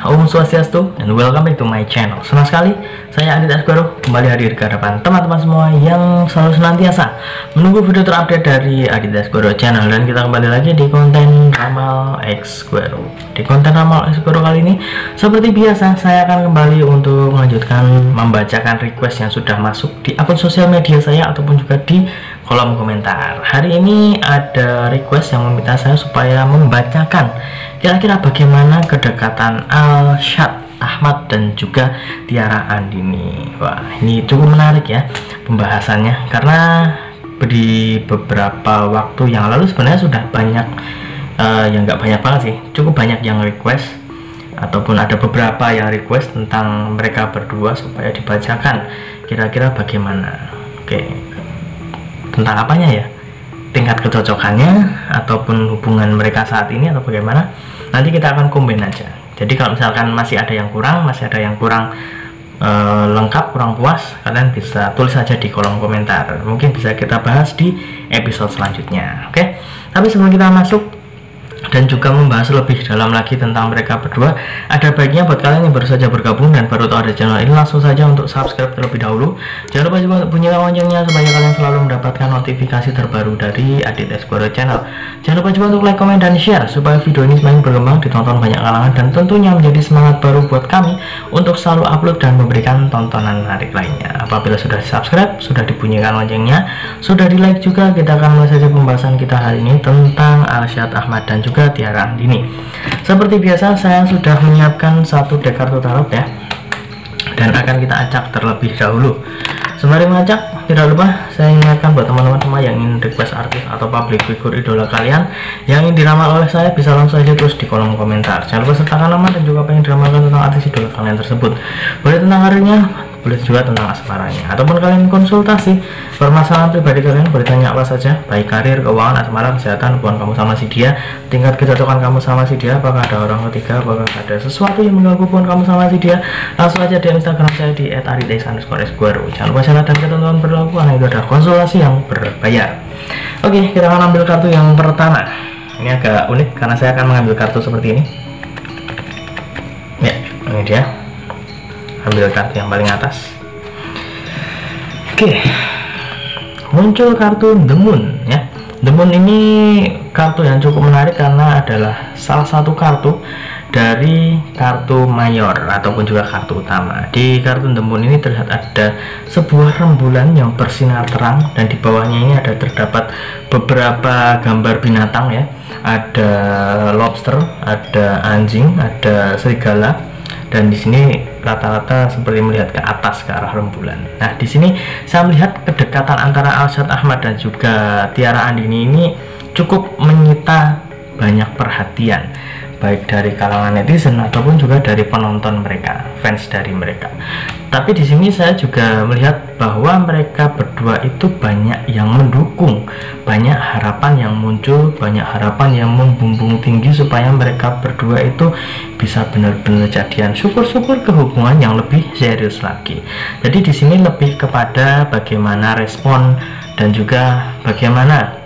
Om Swastiastu, and welcome back to my channel. Senang sekali saya Adit Asgoro kembali hadir ke hadapan teman-teman semua yang selalu senantiasa menunggu video terupdate dari Adit Asgoro channel. Dan kita kembali lagi di konten Ramal Asgoro. Di konten Ramal Asgoro kali ini, seperti biasa, saya akan kembali untuk melanjutkan membacakan request yang sudah masuk di akun sosial media saya ataupun juga di kolom komentar. Hari ini ada request yang meminta saya supaya membacakan kira-kira bagaimana kedekatan Arsyad Ahmad dan juga Tiara Andini. Wah, ini cukup menarik ya pembahasannya, karena di beberapa waktu yang lalu sebenarnya sudah banyak, yang nggak banyak banget sih, cukup banyak yang request, ataupun ada beberapa yang request tentang mereka berdua supaya dibacakan. Kira-kira bagaimana? Oke, tentang apanya ya? Tingkat kecocokannya ataupun hubungan mereka saat ini atau bagaimana, nanti kita akan combine aja. Jadi kalau misalkan masih ada yang kurang lengkap, kurang puas, kalian bisa tulis saja di kolom komentar, mungkin bisa kita bahas di episode selanjutnya. Oke, tapi sebelum kita masuk dan juga membahas lebih dalam lagi tentang mereka berdua, ada baiknya buat kalian yang baru saja bergabung dan baru tahu ada channel ini, langsung saja untuk subscribe terlebih dahulu. Jangan lupa juga untuk bunyikan loncengnya supaya kalian selalu mendapatkan notifikasi terbaru dari Adit Asgoro channel. Jangan lupa juga untuk like, comment, dan share supaya video ini semakin berkembang, ditonton banyak kalangan, dan tentunya menjadi semangat baru buat kami untuk selalu upload dan memberikan tontonan menarik lainnya. Apabila sudah subscribe, sudah dibunyikan loncengnya, sudah di like juga, kita akan mulai saja pembahasan kita hari ini tentang Arsyad Ahmad dan juga Tiara Andini. Seperti biasa, saya sudah menyiapkan satu deck kartu tarot ya, dan akan kita acak terlebih dahulu. Sembari mengacak, tidak lupa saya ingatkan buat teman-teman semua yang ingin request artis atau public figure idola kalian yang ingin diramal oleh saya, bisa langsung saja tulis di kolom komentar. Jangan lupa sertakan nama dan juga pengen diramalkan tentang artis idola kalian tersebut. Boleh tentang karirnya, boleh juga tentang asmaranya, ataupun kalian konsultasi permasalahan pribadi kalian, boleh tanya apa saja, baik karir, keuangan, asmara, kesehatan, hubungan kamu sama si dia, tingkat kecocokan kamu sama si dia, apakah ada orang ketiga, apakah ada sesuatu yang mengganggu hubungan kamu sama si dia, langsung aja di Instagram saya di @adit_asgoro. Jangan lupa syarat dan ketentuan berlaku karena itu ada konsultasi yang berbayar. Oke, kita akan ambil kartu yang pertama. Ini agak unik karena saya akan mengambil kartu seperti ini. Ya, ini dia. Ambil kartu yang paling atas. Oke, muncul kartu The Moon ya. The Moon ini kartu yang cukup menarik karena adalah salah satu kartu dari kartu mayor ataupun juga kartu utama. Di kartu The Moon ini terlihat ada sebuah rembulan yang bersinar terang, dan di bawahnya ini ada terdapat beberapa gambar binatang ya. Ada lobster, ada anjing, ada serigala, dan di sini rata-rata seperti melihat ke atas ke arah rembulan. Nah, di sini saya melihat kedekatan antara Arsyad Ahmad dan juga Tiara Andini ini cukup menyita banyak perhatian, baik dari kalangan netizen ataupun juga dari penonton mereka, fans dari mereka. Tapi di sini saya juga melihat bahwa mereka berdua itu banyak yang mendukung, banyak harapan yang muncul, banyak harapan yang membumbung tinggi supaya mereka berdua itu bisa benar-benar jadian. Syukur-syukur ke hubungan yang lebih serius lagi. Jadi di sini lebih kepada bagaimana respon dan juga bagaimana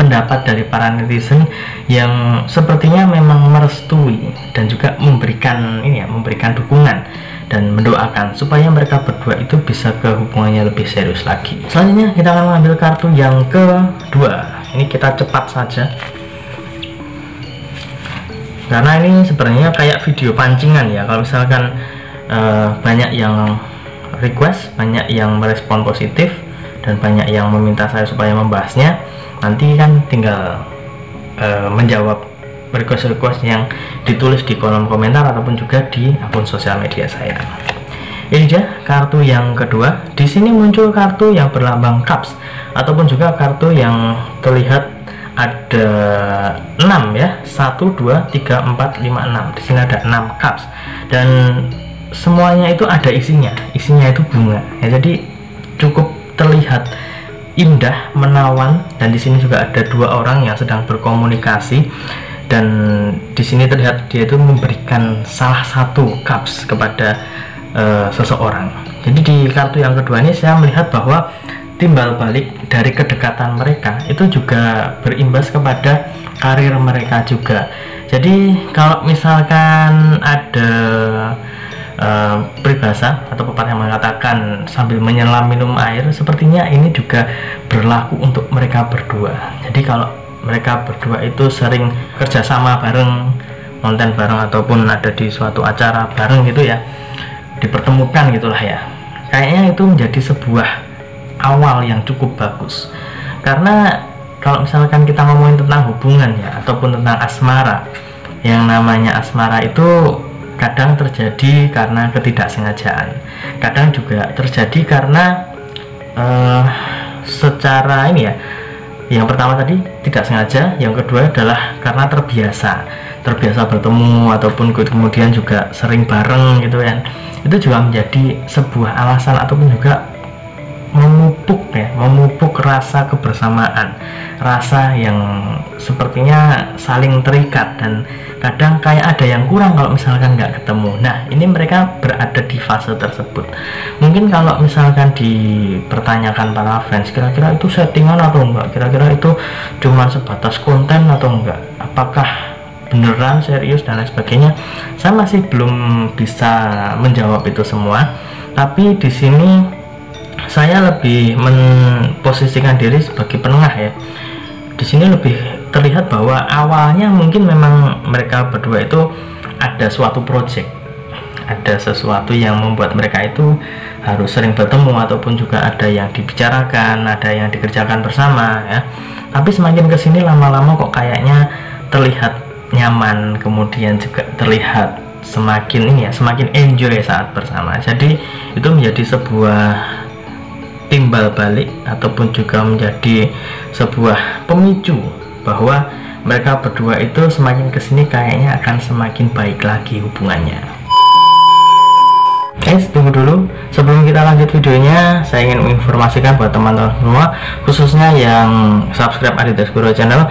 pendapat dari para netizen yang sepertinya memang merestui dan juga memberikan memberikan dukungan dan mendoakan supaya mereka berdua itu bisa ke hubungannya lebih serius lagi. Selanjutnya kita akan mengambil kartu yang kedua. Ini kita cepat saja karena ini sebenarnya kayak video pancingan ya. Kalau misalkan banyak yang request, banyak yang merespon positif, dan banyak yang meminta saya supaya membahasnya, nanti kan tinggal menjawab request-request yang ditulis di kolom komentar ataupun juga di akun sosial media saya. Ini dia kartu yang kedua. Di sini muncul kartu yang berlambang cups ataupun juga kartu yang terlihat ada 6 ya, 1 2 3 4 5 6. Di sini ada 6 cups dan semuanya itu ada isinya itu bunga ya, jadi cukup terlihat indah, menawan. Dan di sini juga ada dua orang yang sedang berkomunikasi, dan di sini terlihat dia itu memberikan salah satu cups kepada seseorang. Jadi di kartu yang kedua ini saya melihat bahwa timbal balik dari kedekatan mereka itu juga berimbas kepada karir mereka juga. Jadi kalau misalkan ada peribahasa atau pepatah yang mengatakan sambil menyelam minum air, sepertinya ini juga berlaku untuk mereka berdua. Jadi kalau mereka berdua itu sering kerjasama bareng, konten bareng, ataupun ada di suatu acara bareng gitu ya, dipertemukan gitulah ya, kayaknya itu menjadi sebuah awal yang cukup bagus. Karena kalau misalkan kita ngomongin tentang hubungan ya, ataupun tentang asmara, yang namanya asmara itu kadang terjadi karena ketidaksengajaan, kadang juga terjadi karena secara ini ya, yang pertama tadi tidak sengaja, yang kedua adalah karena terbiasa bertemu, ataupun kemudian juga sering bareng gitu kan. Itu juga menjadi sebuah alasan ataupun juga memupuk rasa kebersamaan, rasa yang sepertinya saling terikat, dan kadang kayak ada yang kurang kalau misalkan nggak ketemu. Nah, ini mereka berada di fase tersebut. Mungkin kalau misalkan dipertanyakan para fans, kira-kira itu settingan atau enggak, kira-kira itu cuma sebatas konten atau enggak, apakah beneran serius dan lain sebagainya, saya masih belum bisa menjawab itu semua. Tapi di sini saya lebih memposisikan diri sebagai penengah ya. Di sini lebih terlihat bahwa awalnya mungkin memang mereka berdua itu ada suatu project, ada sesuatu yang membuat mereka itu harus sering bertemu, ataupun juga ada yang dibicarakan, ada yang dikerjakan bersama ya. Tapi semakin kesini lama-lama kok kayaknya terlihat nyaman, kemudian juga terlihat semakin enjoy saat bersama. Jadi itu menjadi sebuah timbal balik, ataupun juga menjadi sebuah pemicu bahwa mereka berdua itu semakin kesini kayaknya akan semakin baik lagi hubungannya. Guys, tunggu dulu, sebelum kita lanjut videonya, saya ingin menginformasikan buat teman-teman semua, khususnya yang subscribe Adidas Guru channel,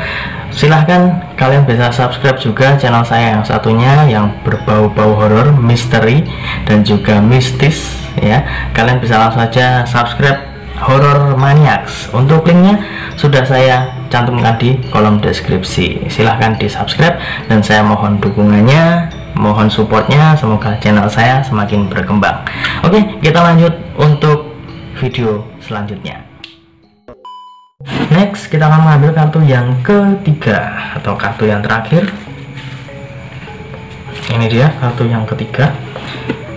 silahkan kalian bisa subscribe juga channel saya yang satunya yang berbau-bau horor, misteri, dan juga mistis ya. Kalian bisa langsung saja subscribe Horror Maniacs. Untuk linknya sudah saya cantumkan di kolom deskripsi. Silahkan di subscribe, dan saya mohon dukungannya, mohon supportnya, semoga channel saya semakin berkembang. Oke, kita lanjut untuk video selanjutnya. Next, kita akan mengambil kartu yang ketiga atau kartu yang terakhir. Ini dia kartu yang ketiga.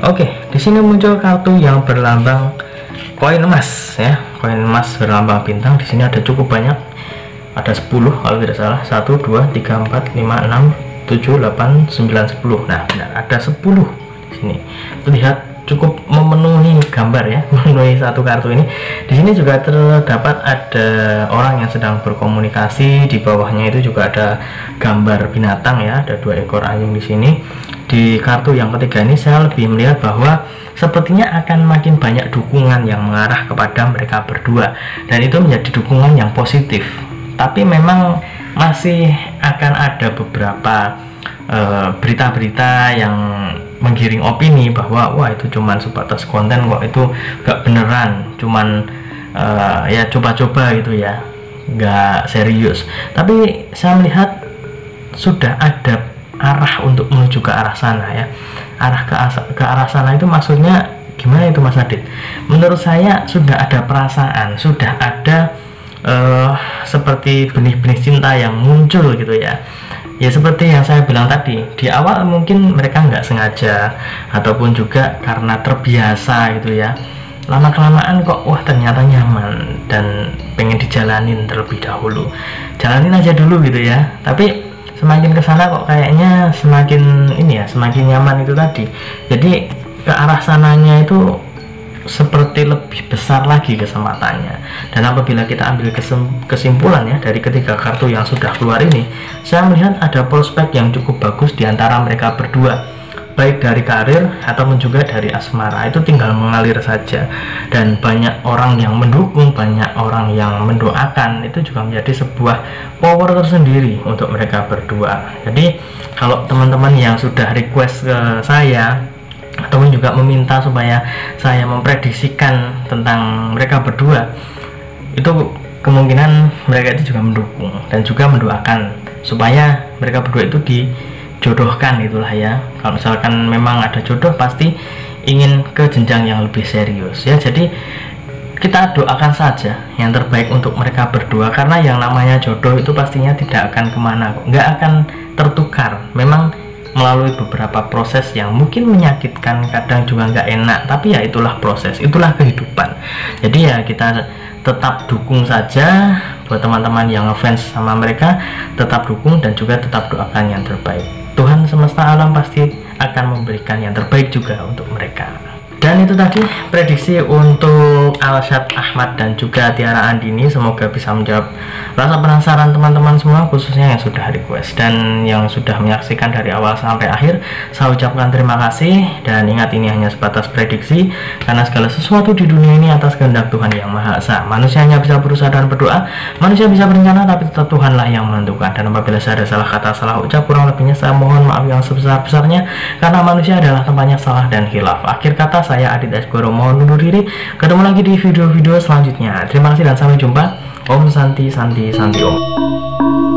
Oke, di sini muncul kartu yang berlambang koin emas ya, koin emas berlambang bintang. Di sini ada cukup banyak, ada 10 kalau tidak salah, 1 2 3 4 5 6 7 8 9 10. Nah, benar, ada 10 di sini. Terlihat cukup memenuhi gambar ya, memenuhi satu kartu ini. Di sini juga terdapat ada orang yang sedang berkomunikasi. Di bawahnya itu juga ada gambar binatang ya, ada 2 ekor anjing di sini. Di kartu yang ketiga ini saya lebih melihat bahwa sepertinya akan makin banyak dukungan yang mengarah kepada mereka berdua, dan itu menjadi dukungan yang positif. Tapi memang masih akan ada beberapa berita-berita yang menggiring opini bahwa wah itu cuman sebatas konten kok, itu gak beneran, cuman ya coba-coba gitu ya, gak serius. Tapi saya melihat sudah ada arah untuk menuju ke arah sana ya. Arah ke arah sana itu maksudnya gimana itu Mas Adit? Menurut saya sudah ada perasaan, sudah ada seperti benih-benih cinta yang muncul gitu ya. Ya seperti yang saya bilang tadi, di awal mungkin mereka nggak sengaja, ataupun juga karena terbiasa gitu ya. Lama kelamaan kok wah ternyata nyaman dan pengen dijalanin terlebih dahulu. Jalanin aja dulu gitu ya. Tapi semakin kesana kok kayaknya semakin ini ya, semakin nyaman itu tadi. Jadi ke arah sananya itu seperti lebih besar lagi kesempatannya. Dan apabila kita ambil kesimpulan ya dari ketiga kartu yang sudah keluar ini, saya melihat ada prospek yang cukup bagus di antara mereka berdua, baik dari karir ataupun juga dari asmara. Itu tinggal mengalir saja, dan banyak orang yang mendukung, banyak orang yang mendoakan. Itu juga menjadi sebuah power tersendiri untuk mereka berdua. Jadi kalau teman-teman yang sudah request ke saya ataupun juga meminta supaya saya memprediksikan tentang mereka berdua, itu kemungkinan mereka itu juga mendukung dan juga mendoakan supaya mereka berdua itu dijodohkan, itulah ya. Kalau misalkan memang ada jodoh pasti ingin ke jenjang yang lebih serius ya. Jadi kita doakan saja yang terbaik untuk mereka berdua, karena yang namanya jodoh itu pastinya tidak akan kemana kok, nggak akan tertukar. Memang melalui beberapa proses yang mungkin menyakitkan, kadang juga nggak enak, tapi ya itulah proses, itulah kehidupan. Jadi ya kita tetap dukung saja buat teman-teman yang ngefans sama mereka, tetap dukung dan juga tetap doakan yang terbaik. Tuhan semesta alam pasti akan memberikan yang terbaik juga untuk mereka. Dan itu tadi prediksi untuk Alshad Ahmad dan juga Tiara Andini. Semoga bisa menjawab rasa penasaran teman-teman semua, khususnya yang sudah request dan yang sudah menyaksikan dari awal sampai akhir. Saya ucapkan terima kasih, dan ingat ini hanya sebatas prediksi, karena segala sesuatu di dunia ini atas kehendak Tuhan yang Maha Esa. Manusia hanya bisa berusaha dan berdoa, manusia bisa berencana, tapi tetap Tuhanlah yang menentukan. Dan apabila saya ada salah kata, salah ucap, kurang lebihnya saya mohon maaf yang sebesar-besarnya, karena manusia adalah tempatnya salah dan khilaf. Akhir kata, saya Adit Asgoro mohon undur diri. Ketemu lagi di video-video selanjutnya. Terima kasih dan sampai jumpa. Om Santi Santi Santi Om.